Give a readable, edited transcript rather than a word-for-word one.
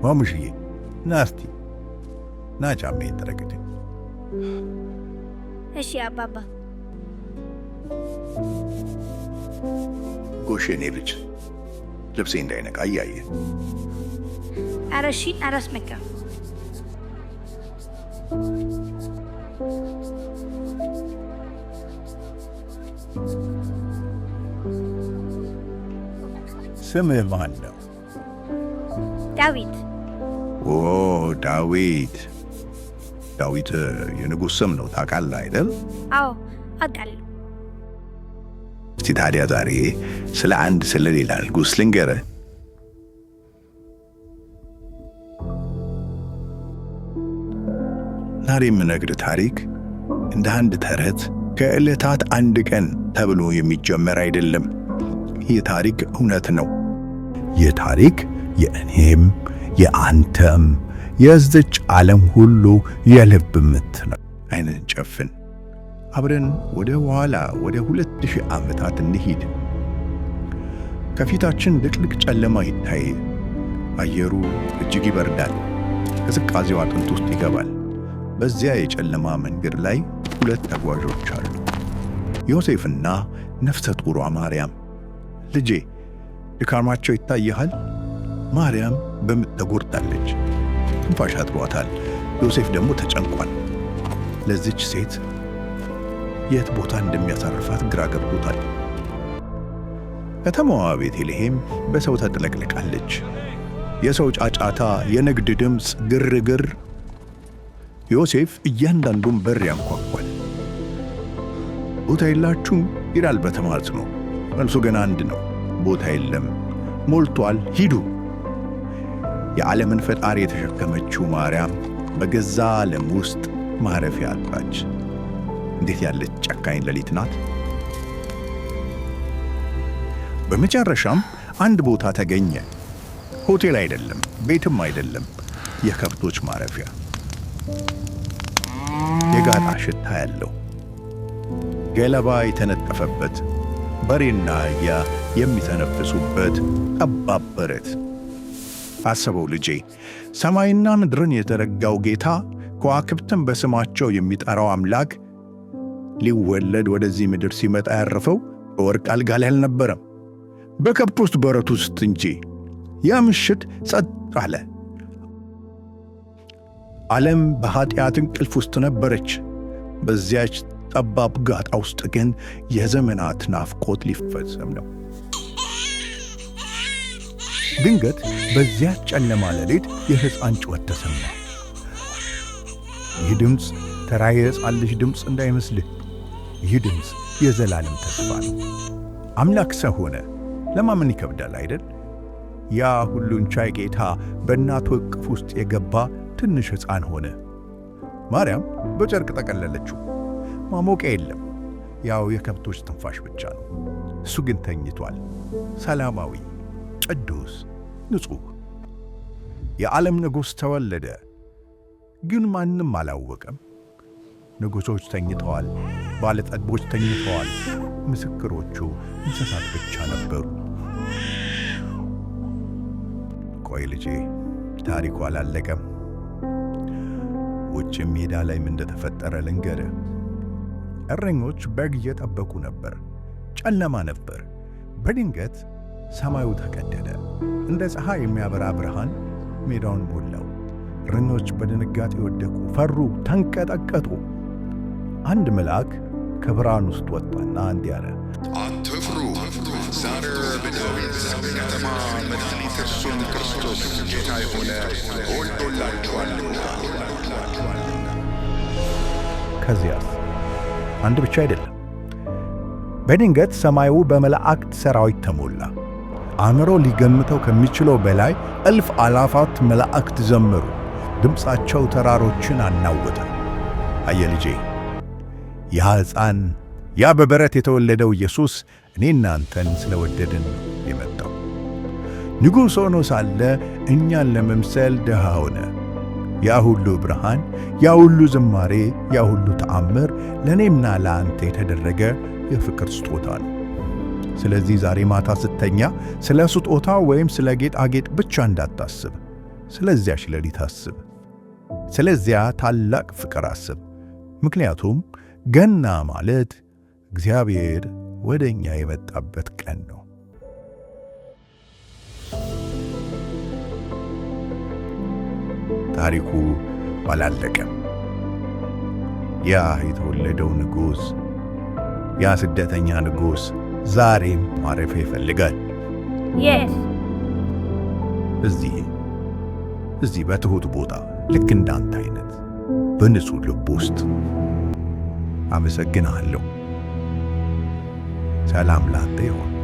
ማሙሽዬ ናስቲ ናጫሜ ተረከተ እሺ አባባ ጎሽኔ ልጅ ልብሴ እንዳይነቃ እያየ አረሺ አራስመካ ስምህ ማን ነው? ዳዊት። ኦ ዳዊት የንጉሥ ስም ነው ታውቃለህ አይደል? አዎ አውቃለሁ። እስቲ ታዲያ ዛሬ ስለ ሌላ ንጉሥ ልንገርህ። ዛሬ የምነግርህ ታሪክ እንደ አንድ ተረት ከዕለታት አንድ ቀን ተብሎ የሚጀመር አይደለም። ይህ ታሪክ እውነት ነው። ይህ ታሪክ የእኔም የአንተም የዚች ዓለም ሁሉ የልብ ምት ነው። ዓይንን ጨፍን። አብረን ወደ ኋላ ወደ 2000 ዓመታት እንሂድ። ከፊታችን ድቅድቅ ጨለማ ይታይ። አየሩ እጅግ ይበርዳል። ቅዝቃዜው አጥንት ውስጥ ይገባል። በዚያ የጨለማ መንገድ ላይ ሁለት ተጓዦች አሉ፣ ዮሴፍና ነፍሰ ጡሯ ማርያም። ልጄ ድካማቸው ይታይሃል። ማርያም በምጥ ተጎድታለች፣ ትንፋሽ አጥሯታል። ዮሴፍ ደግሞ ተጨንቋል። ለዚች ሴት የት ቦታ እንደሚያሳርፋት ግራ ገብቶታል። ከተማዋ ቤተልሔም በሰው ተጥለቅልቃለች። የሰው ጫጫታ፣ የንግድ ድምፅ፣ ግርግር። ዮሴፍ እያንዳንዱን በር ያንኳኳል። ቦታ የላችሁም ይላል በተማጽኖ። መልሱ ግን አንድ ነው፣ ቦታ የለም፣ ሞልቷል፣ ሂዱ። የዓለምን ፈጣሪ የተሸከመችው ማርያም በገዛ ዓለም ውስጥ ማረፊያ አጣች። እንዴት ያለች ጨካኝ ሌሊት ናት! በመጨረሻም አንድ ቦታ ተገኘ። ሆቴል አይደለም፣ ቤትም አይደለም፣ የከብቶች ማረፊያ። የጋጣ ሽታ ያለው፣ ገለባ የተነጠፈበት፣ በሬና አህያ የሚተነፍሱበት ጠባብ በረት። አስበው ልጄ፣ ሰማይና ምድርን የተረጋው ጌታ፣ ከዋክብትን በስማቸው የሚጠራው አምላክ ሊወለድ ወደዚህ ምድር ሲመጣ ያረፈው በወርቅ አልጋ ላይ አልነበረም፣ በከብቶች በረት ውስጥ እንጂ። ያ ምሽት ጸጥ አለ። ዓለም በኃጢአት እንቅልፍ ውስጥ ነበረች። በዚያች ጠባብ ጋጣ ውስጥ ግን የዘመናት ናፍቆት ሊፈጸም ነው። ድንገት በዚያች ጨለማ ሌሊት የሕፃን ጩኸት ተሰማ። ይህ ድምፅ ተራ የሕፃን ልጅ ድምፅ እንዳይመስልህ። ይህ ድምፅ የዘላለም ተስፋ ነው። አምላክ ሰው ሆነ። ለማመን ይከብዳል አይደል? ያ ሁሉን ቻይ ጌታ በእናቱ እቅፍ ውስጥ የገባ ትንሽ ሕፃን ሆነ። ማርያም በጨርቅ ጠቀለለችው። ማሞቂያ የለም፣ ያው የከብቶች ትንፋሽ ብቻ ነው። እሱ ግን ተኝቷል፣ ሰላማዊ፣ ቅዱስ፣ ንጹሕ። የዓለም ንጉሥ ተወለደ፣ ግን ማንም አላወቀም። ንጉሶች ተኝተዋል፣ ባለጠጎች ተኝተዋል፣ ምስክሮቹ እንስሳት ብቻ ነበሩ። ቆይ ልጄ፣ ታሪኩ አላለቀም። ውጭ ሜዳ ላይ ምን እንደተፈጠረ ልንገርህ። እረኞች በግ እየጠበቁ ነበር። ጨለማ ነበር። በድንገት ሰማዩ ተቀደደ። እንደ ፀሐይ የሚያበራ ብርሃን ሜዳውን ሞላው። እረኞች በድንጋጤ ወደቁ፣ ፈሩ፣ ተንቀጠቀጡ። አንድ መልአክ ከብርሃን ውስጥ ወጣና እንዲህ አለ፣ አትፍሩ፣ ዛሬ በዳዊት ከተማ መድኃኒት እርሱም ክርስቶስ ጌታ የሆነ ተወልዶላችኋልና። ከዚያስ አንድ ብቻ አይደለም። በድንገት ሰማዩ በመላእክት ሰራዊት ተሞላ። አእምሮ ሊገምተው ከሚችለው በላይ እልፍ አላፋት መላእክት ዘመሩ። ድምፃቸው ተራሮችን አናወጠ። አየህ ልጄ፣ ያ ሕፃን፣ ያ በበረት የተወለደው ኢየሱስ እኔና አንተን ስለወደድን የመጣው ንጉሥ ሆኖ ሳለ እኛን ለመምሰል ድሃ ሆነ። ያ ሁሉ ብርሃን፣ ያ ሁሉ ዝማሬ፣ ያ ሁሉ ተአምር ለእኔምና ለአንተ የተደረገ የፍቅር ስጦታ ነው። ስለዚህ ዛሬ ማታ ስተኛ ስለ ስጦታ ወይም ስለ ጌጣጌጥ ብቻ እንዳታስብ። ስለዚያች ሌሊት አስብ። ስለዚያ ታላቅ ፍቅር አስብ። ምክንያቱም ገና ማለት እግዚአብሔር ወደ እኛ የመጣበት ቀን ነው። ታሪኩ አላለቀም። ያ የተወለደው ንጉሥ፣ ያ ስደተኛ ንጉሥ ዛሬም ማረፊያ ይፈልጋል። የት? እዚህ በትሑት ቦታ፣ ልክ እንዳንተ አይነት በንጹሕ ልብ ውስጥ። አመሰግንሃለሁ። ሰላም ላንተ ይሁን።